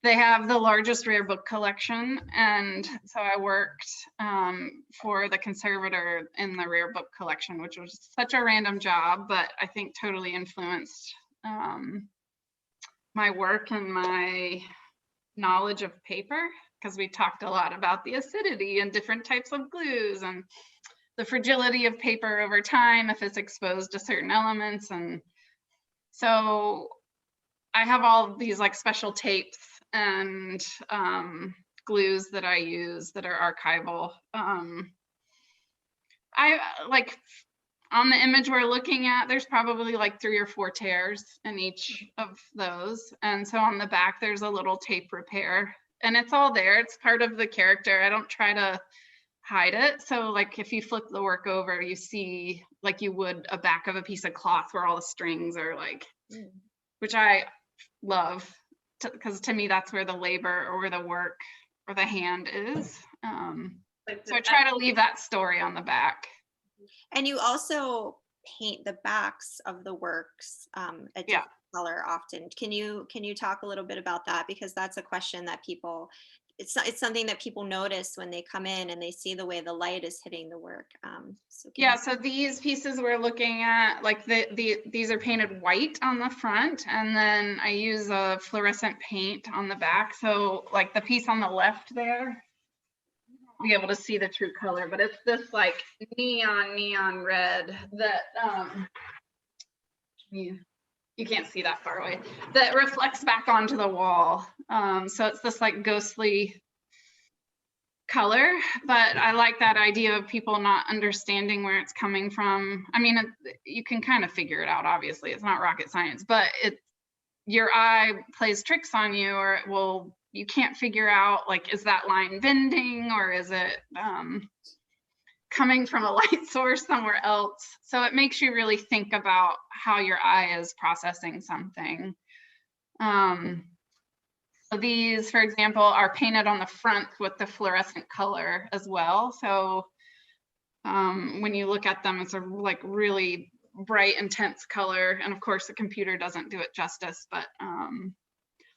They have the largest rare book collection. And so I worked for the conservator in the rare book collection, which was such a random job, but I think totally influenced my work and my knowledge of paper, because we talked a lot about the acidity and different types of glues and the fragility of paper over time if it's exposed to certain elements. And so I have all these like special tapes and glues that I use that are archival. I like on the image we're looking at, there's probably like 3 or 4 tears in each of those. And so on the back, there's a little tape repair, and it's all there. It's part of the character. I don't try to hide it. So like if you flip the work over, you see like you would a back of a piece of cloth where all the strings are like, which I love, because to me, that's where the labor or where the work or the hand is. So I try to leave that story on the back. And you also paint the backs of the works a different color often. Can you talk a little bit about that? Because that's a question that people, it's something that people notice when they come in and they see the way the light is hitting the work. So these pieces we're looking at, like these are painted white on the front, and then I use a fluorescent paint on the back. So like the piece on the left there, be able to see the true color, but it's this like neon red that you can't see that far away, that reflects back onto the wall. So it's this like ghostly color, but I like that idea of people not understanding where it's coming from. I mean, you can kind of figure it out, obviously, it's not rocket science, but your eye plays tricks on you, or it will, you can't figure out, like, is that line bending, or is it coming from a light source somewhere else? So it makes you really think about how your eye is processing something. So these, for example, are painted on the front with the fluorescent color as well. So when you look at them, it's a like really bright, intense color. And of course, the computer doesn't do it justice, but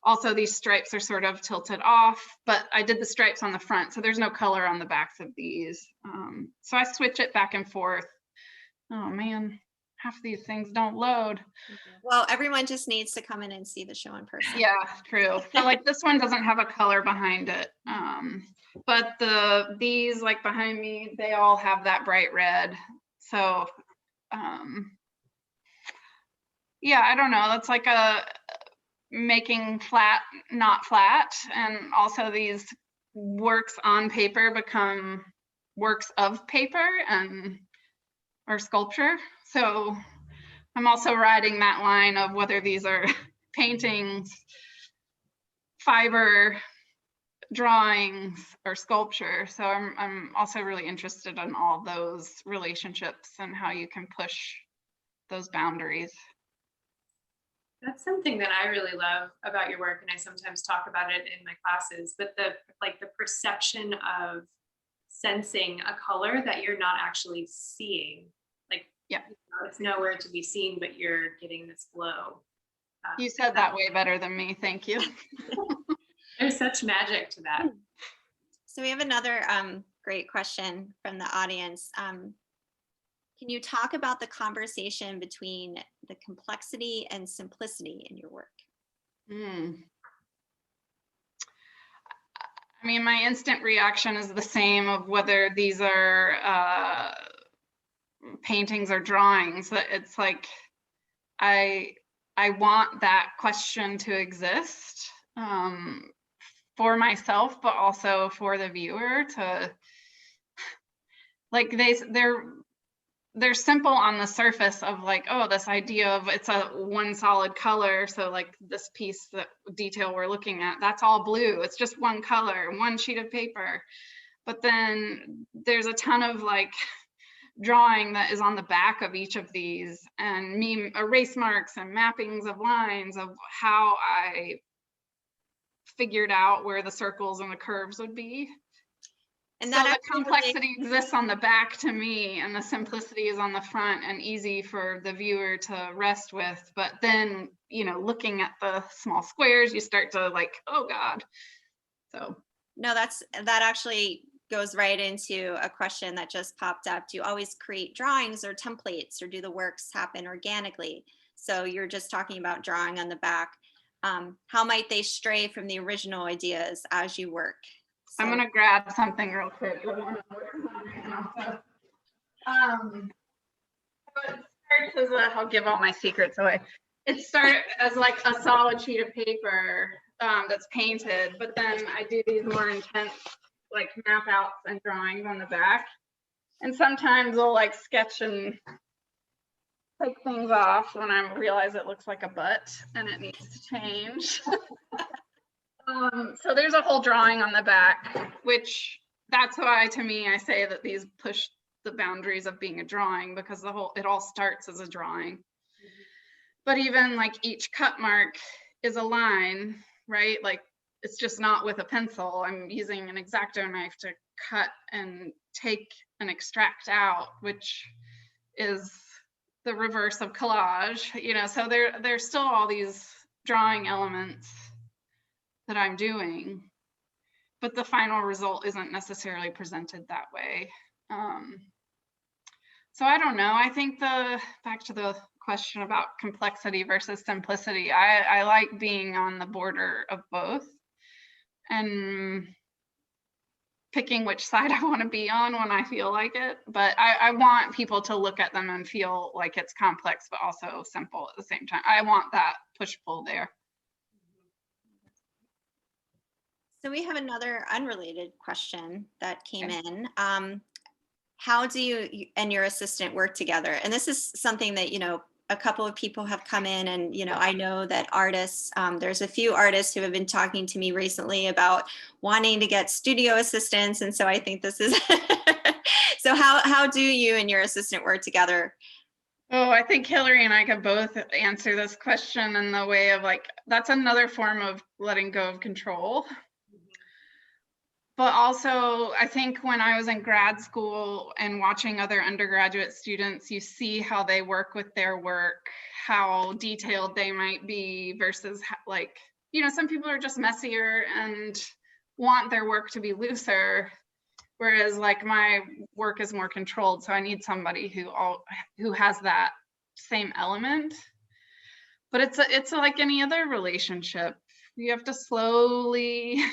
also these stripes are sort of tilted off, but I did the stripes on the front, so there's no color on the backs of these. So I switch it back and forth. Oh man, half of these things don't load. Well, everyone just needs to come in and see the show in person. Yeah, true. So like this one doesn't have a color behind it, but these like behind me, they all have that bright red. So yeah, I don't know, that's like a making flat not flat, and also these works on paper become works of paper or sculpture. So I'm also riding that line of whether these are paintings, fiber, drawings, or sculpture. So I'm also really interested in all those relationships and how you can push those boundaries. That's something that I really love about your work, and I sometimes talk about it in my classes, but the perception of sensing a color that you're not actually seeing. Like, yeah, it's nowhere to be seen, but you're getting this glow. You said that way better than me. Thank you. There's such magic to that. So we have another great question from the audience. Can you talk about the conversation between the complexity and simplicity in your work? I mean, my instant reaction is the same of whether these are paintings or drawings. It's like, I want that question to exist for myself, but also for the viewer to, like, they're simple on the surface of like, oh, this idea of it's a one solid color. So like this piece, that detail we're looking at, that's all blue. It's just one color, one sheet of paper. But then there's a ton of like drawing that is on the back of each of these, and me erase marks and mappings of lines of how I figured out where the circles and the curves would be. And so that the actually complexity exists on the back to me, and the simplicity is on the front and easy for the viewer to rest with. But then, you know, looking at the small squares, you start to like, oh God. So no, that actually goes right into a question that just popped up. Do you always create drawings or templates, or do the works happen organically? So you're just talking about drawing on the back. How might they stray from the original ideas as you work? So, I'm gonna grab something real quick. So, it starts as I'll give all my secrets away. It started as like a solid sheet of paper that's painted, but then I do these more intense like map outs and drawings on the back. And sometimes I'll like sketch and take things off when I realize it looks like a butt and it needs to change. So there's a whole drawing on the back, which that's why to me I say that these push the boundaries of being a drawing, because it all starts as a drawing. But even like each cut mark is a line, right? Like it's just not with a pencil. I'm using an X-Acto knife to cut and take and extract out, which is the reverse of collage, you know. So there's still all these drawing elements that I'm doing, but the final result isn't necessarily presented that way. So I don't know. I think back to the question about complexity versus simplicity, I like being on the border of both and picking which side I want to be on when I feel like it. But I want people to look at them and feel like it's complex, but also simple at the same time. I want that push-pull there. So we have another unrelated question that came in. How do you and your assistant work together? And this is something that, you know, a couple of people have come in, and, you know, I know that artists, there's a few artists who have been talking to me recently about wanting to get studio assistants. And so I think this is, so how do you and your assistant work together? Oh, I think Hillary and I could both answer this question in the way of like, that's another form of letting go of control. But also, I think when I was in grad school and watching other undergraduate students, you see how they work with their work, how detailed they might be versus like, you know, some people are just messier and want their work to be looser, whereas like my work is more controlled. So I need somebody who has that same element. But it's like any other relationship. You have to slowly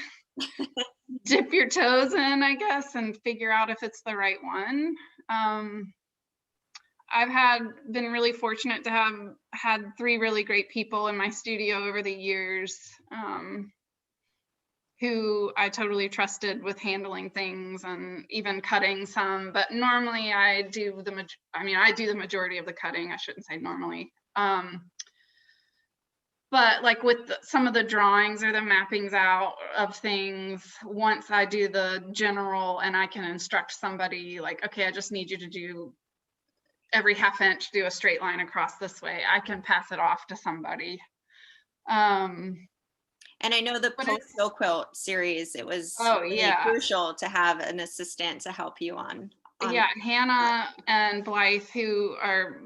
dip your toes in, I guess, and figure out if it's the right one. I've been really fortunate to have had 3 really great people in my studio over the years who I totally trusted with handling things and even cutting some. But normally I do the majority of the cutting. I shouldn't say normally. But like with some of the drawings or the mappings out of things, once I do the general and I can instruct somebody like, okay, I just need you to do every half inch, do a straight line across this way, I can pass it off to somebody. And I know the post-Bill quilt series, it was really crucial to have an assistant to help you on. Yeah, Hannah and Blythe,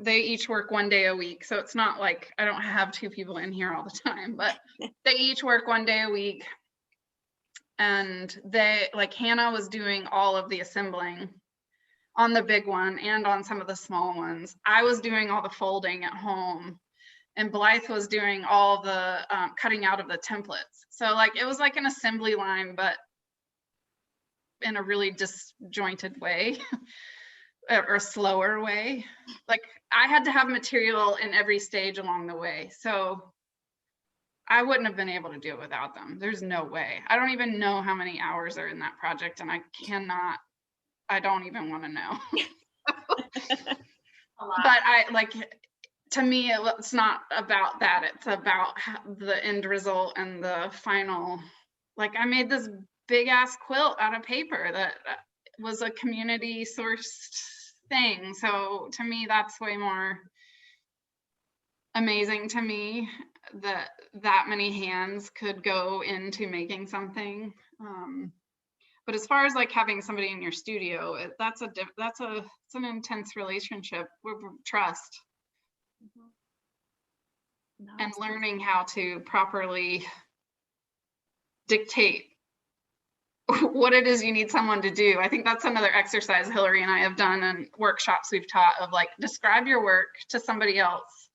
they each work 1 day a week. So it's not like I don't have 2 people in here all the time, but they each work 1 day a week. And Hannah was doing all of the assembling on the big one and on some of the small ones. I was doing all the folding at home, and Blythe was doing all the cutting out of the templates. So like it was like an assembly line, but in a really disjointed way or slower way. Like I had to have material in every stage along the way. So I wouldn't have been able to do it without them. There's no way. I don't even know how many hours are in that project, and I don't even want to know. But to me, it's not about that. It's about the end result and the final. Like I made this big ass quilt out of paper that was a community sourced thing. So to me, that's way more amazing to me that that many hands could go into making something. But as far as like having somebody in your studio, it's an intense relationship with trust and learning how to properly dictate what it is you need someone to do. I think that's another exercise Hillary and I have done in workshops we've taught, of like, describe your work to somebody else,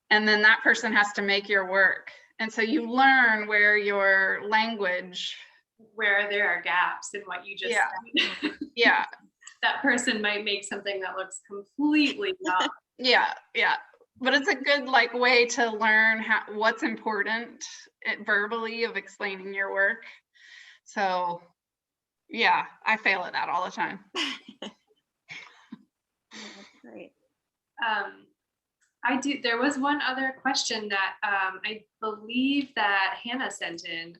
and then that person has to make your work. And so you learn where your language, where there are gaps in what you just said. Yeah. That person might make something that looks completely off. Yeah. But it's a good like way to learn what's important verbally of explaining your work. So yeah, I fail at that all the time. That's great. I do. There was one other question that I believe that Hannah sent in.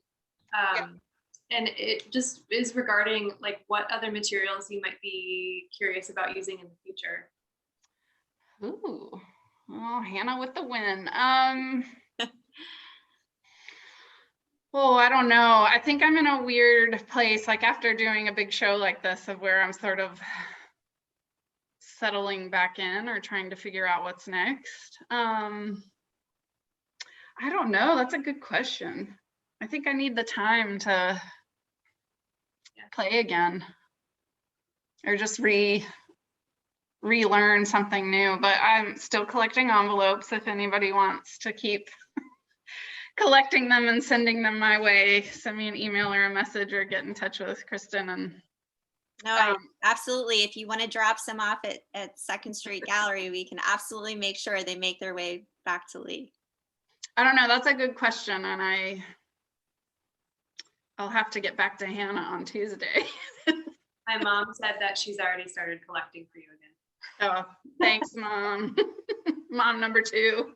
And it just is regarding like what other materials you might be curious about using in the future. Ooh, oh, Hannah with the win. Oh, I don't know. I think I'm in a weird place, like after doing a big show like this, of where I'm sort of settling back in or trying to figure out what's next. I don't know. That's a good question. I think I need the time to play again, or just relearn something new. But I'm still collecting envelopes if anybody wants to keep collecting them and sending them my way. Send me an email or a message, or get in touch with Kristen. And no, absolutely. If you want to drop some off at Second Street Gallery, we can absolutely make sure they make their way back to Leigh. I don't know. That's a good question, and I'll have to get back to Hannah on Tuesday. My mom said that she's already started collecting for you again. Oh, thanks, Mom. Mom number 2.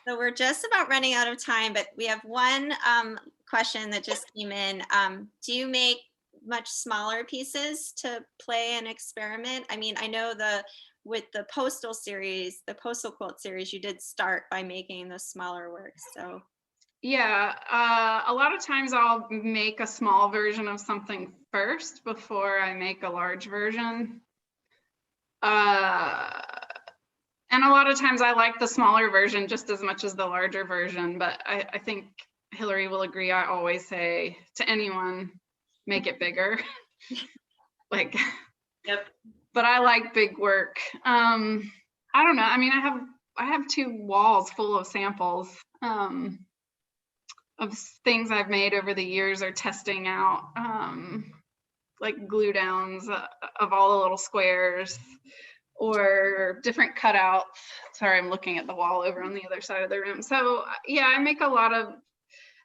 So we're just about running out of time, but we have one question that just came in. Do you make much smaller pieces to play and experiment? I mean, I know with the postal quilt series, you did start by making the smaller works. So yeah, a lot of times I'll make a small version of something first before I make a large version. And a lot of times I like the smaller version just as much as the larger version, but I think Hillary will agree. I always say to anyone, make it bigger. Like, yep. But I like big work. I don't know. I mean, I have 2 walls full of samples of things I've made over the years, or testing out, like glue downs of all the little squares, or different cutouts. Sorry, I'm looking at the wall over on the other side of the room. So yeah, I make a lot of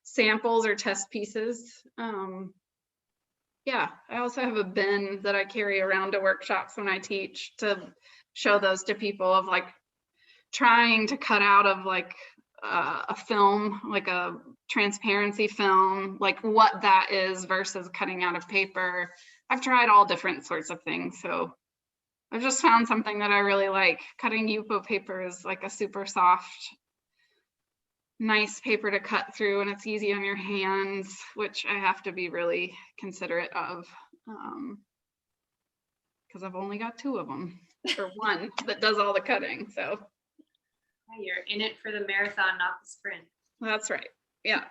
samples or test pieces. Yeah, I also have a bin that I carry around to workshops when I teach, to show those to people, of like trying to cut out of like a film, like a transparency film, like what that is versus cutting out of paper. I've tried all different sorts of things. So I've just found something that I really like. Cutting Yupo paper is like a super soft, nice paper to cut through, and it's easy on your hands, which I have to be really considerate of, because I've only got 2 of them, or 1 that does all the cutting. So yeah, you're in it for the marathon, not the sprint. That's right. Yeah.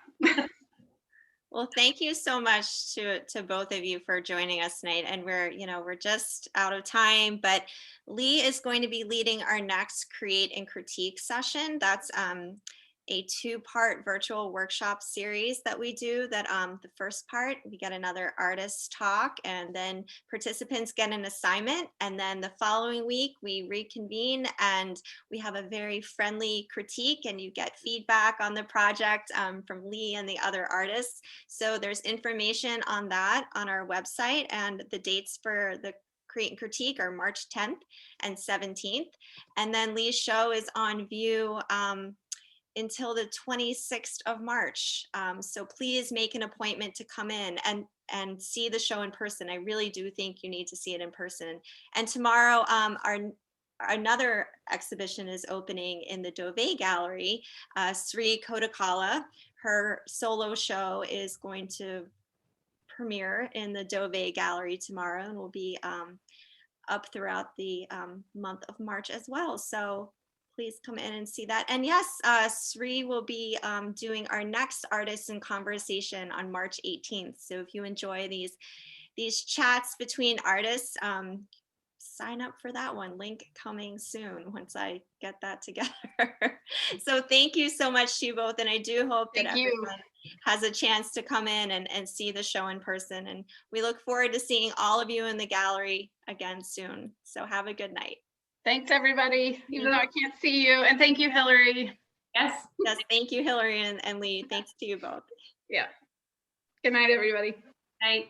well, thank you so much to both of you for joining us tonight. And we're just out of time, but Leigh is going to be leading our next Create and Critique session. That's a 2-part virtual workshop series that we do. That the first part, we get another artist talk, and then participants get an assignment, and then the following week we reconvene and we have a very friendly critique, and you get feedback on the project from Leigh and the other artists. So there's information on that on our website, and the dates for the Create and Critique are March 10th and 17th. And then Leigh's show is on view until the 26th of March. So please make an appointment to come in and see the show in person. I really do think you need to see it in person. And tomorrow, another exhibition is opening in the Dove Gallery. Sri Kodakala, her solo show is going to premiere in the Dove Gallery tomorrow and will be up throughout the month of March as well. So please come in and see that. And yes, Sri will be doing our next Artists in Conversation on March 18th. So if you enjoy these chats between artists, sign up for that one. Link coming soon once I get that together. So thank you so much to you both. And I do hope that everyone has a chance to come in and see the show in person. And we look forward to seeing all of you in the gallery again soon. So have a good night. Thanks, everybody, even though I can't see you. And thank you, Hillary. Yes. Yes, thank you, Hillary and Leigh. Thanks to you both. Yeah. Good night, everybody. Night.